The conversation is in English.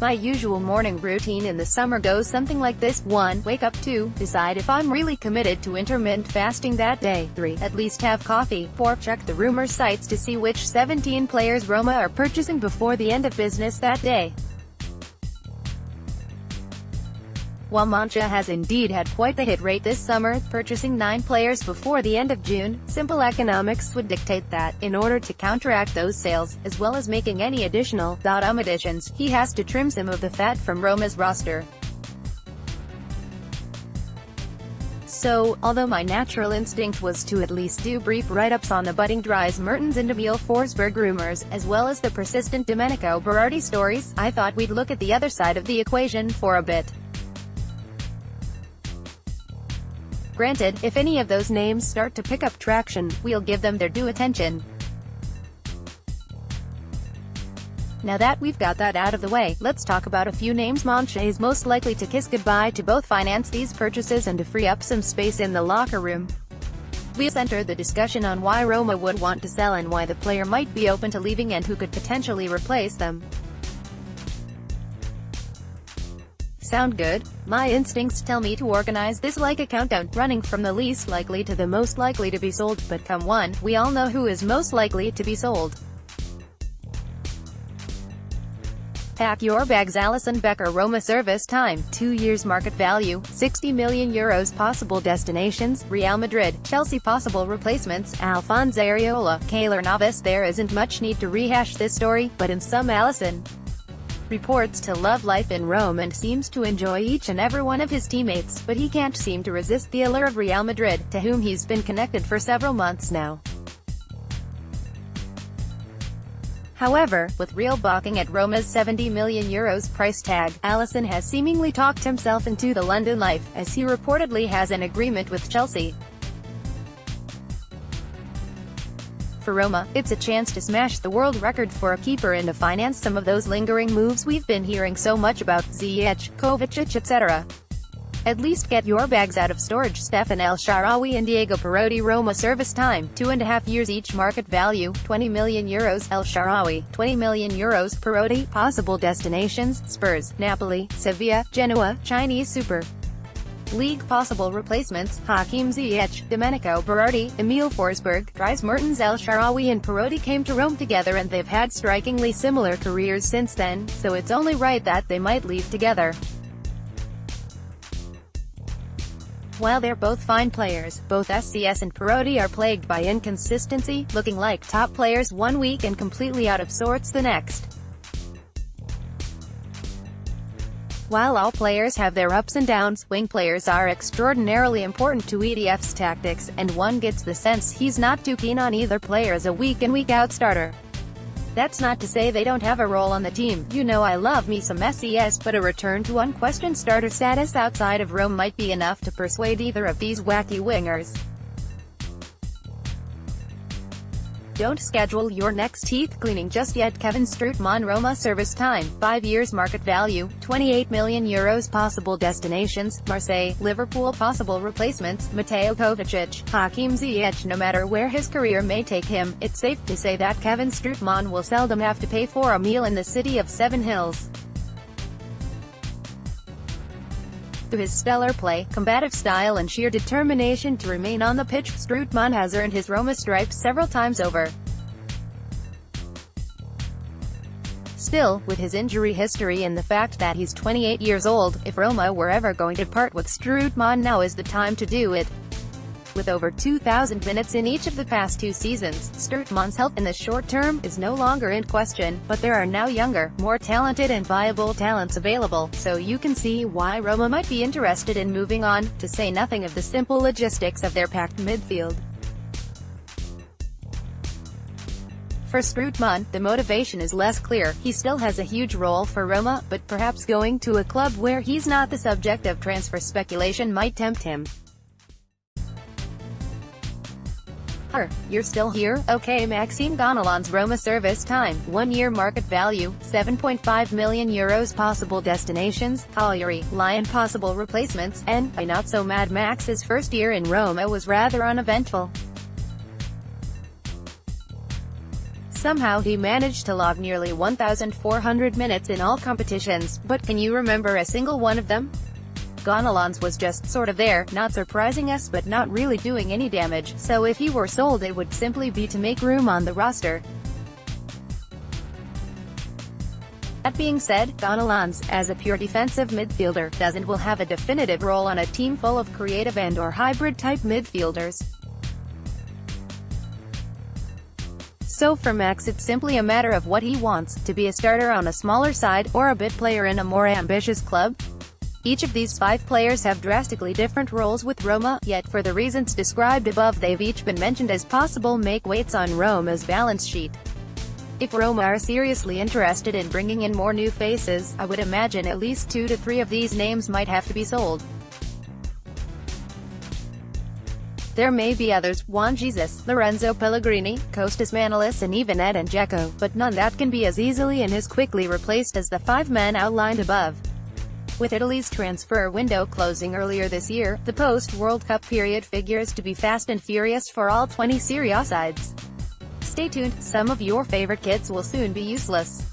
My usual morning routine in the summer goes something like this: 1. Wake up. 2. Decide if I'm really committed to intermittent fasting that day. 3. At least have coffee. 4. Check the rumor sites to see which 17 players Roma are purchasing before the end of business that day. While Monchi has indeed had quite the hit rate this summer, purchasing 9 players before the end of June, simple economics would dictate that, in order to counteract those sales, as well as making any additional additions, he has to trim some of the fat from Roma's roster. So, although my natural instinct was to at least do brief write-ups on the budding Dries Mertens and Emil Forsberg rumors, as well as the persistent Domenico Berardi stories, I thought we'd look at the other side of the equation for a bit. Granted, if any of those names start to pick up traction, we'll give them their due attention. Now that we've got that out of the way, let's talk about a few names Monchi is most likely to kiss goodbye to both finance these purchases and to free up some space in the locker room. We'll center the discussion on why Roma would want to sell and why the player might be open to leaving and who could potentially replace them. Sound good? My instincts tell me to organize this like a countdown, running from the least likely to the most likely to be sold, but come one, we all know who is most likely to be sold. Pack your bags. Alisson Becker. Roma service time, 2 years. Market value, €60 million. Possible destinations, Real Madrid, Chelsea. Possible replacements, Alphonse Areola, Keylor Navas. There isn't much need to rehash this story, but in sum, Alisson reports to love life in Rome and seems to enjoy each and every one of his teammates, but he can't seem to resist the allure of Real Madrid, to whom he's been connected for several months now. However, with Real balking at Roma's €70 million price tag, Alisson has seemingly talked himself into the London life, as he reportedly has an agreement with Chelsea. For Roma, it's a chance to smash the world record for a keeper and to finance some of those lingering moves we've been hearing so much about: Ziyech, Kovacic, etc. At least get your bags out of storage. Stefan El Shaarawy and Diego Perotti. Roma service time, 2.5 years each. Market value, €20 million. El Shaarawy, €20 million. Perotti. Possible destinations, Spurs, Napoli, Sevilla, Genoa. Chinese Super League. Possible replacements, Hakim Ziyech, Domenico Berardi, Emil Forsberg. Dries Mertens. El Shaarawy and Perotti came to Rome together and they've had strikingly similar careers since then, so it's only right that they might leave together. While they're both fine players, both SCS and Perotti are plagued by inconsistency, looking like top players one week and completely out of sorts the next. While all players have their ups and downs, wing players are extraordinarily important to EDF's tactics, and one gets the sense he's not too keen on either player as a week in week out starter. That's not to say they don't have a role on the team. You know I love me some SES, but a return to unquestioned starter status outside of Rome might be enough to persuade either of these wacky wingers. Don't schedule your next teeth cleaning just yet. Kevin Strootman. Roma service time, 5 years. Market value, €28 million. Possible destinations, Marseille, Liverpool. Possible replacements, Mateo Kovacic, Hakim Ziyech. No matter where his career may take him, it's safe to say that Kevin Strootman will seldom have to pay for a meal in the city of Seven Hills. Through his stellar play, combative style and sheer determination to remain on the pitch, Strootman has earned his Roma stripes several times over. Still, with his injury history and the fact that he's 28 years old, if Roma were ever going to part with Strootman, now is the time to do it. With over 2,000 minutes in each of the past 2 seasons, Strootman's health in the short term is no longer in question, but there are now younger, more talented and viable talents available, so you can see why Roma might be interested in moving on, to say nothing of the simple logistics of their packed midfield. For Strootman, the motivation is less clear. He still has a huge role for Roma, but perhaps going to a club where he's not the subject of transfer speculation might tempt him. You're still here? Okay. Maxime Gonalons. Roma service time, 1 year. Market value, €7.5 million. Possible destinations, Cagliari, Lyon. Possible replacements, and not so Mad Max's first year in Roma was rather uneventful. Somehow he managed to log nearly 1,400 minutes in all competitions, but can you remember a single one of them? Gonalons was just sort of there, not surprising us but not really doing any damage, so if he were sold it would simply be to make room on the roster. That being said, Gonalons, as a pure defensive midfielder, will have a definitive role on a team full of creative and/or hybrid-type midfielders. So for Max it's simply a matter of what he wants, to be a starter on a smaller side, or a bit player in a more ambitious club. Each of these 5 players have drastically different roles with Roma, yet for the reasons described above they've each been mentioned as possible make-weights on Roma's balance sheet. If Roma are seriously interested in bringing in more new faces, I would imagine at least 2 to 3 of these names might have to be sold. There may be others, Juan Jesus, Lorenzo Pellegrini, Kostas Manolis and even Edin Dzeko, but none that can be as easily and as quickly replaced as the 5 men outlined above. With Italy's transfer window closing earlier this year, the post-World Cup period figures to be fast and furious for all 20 Serie A sides. Stay tuned, some of your favorite kits will soon be useless.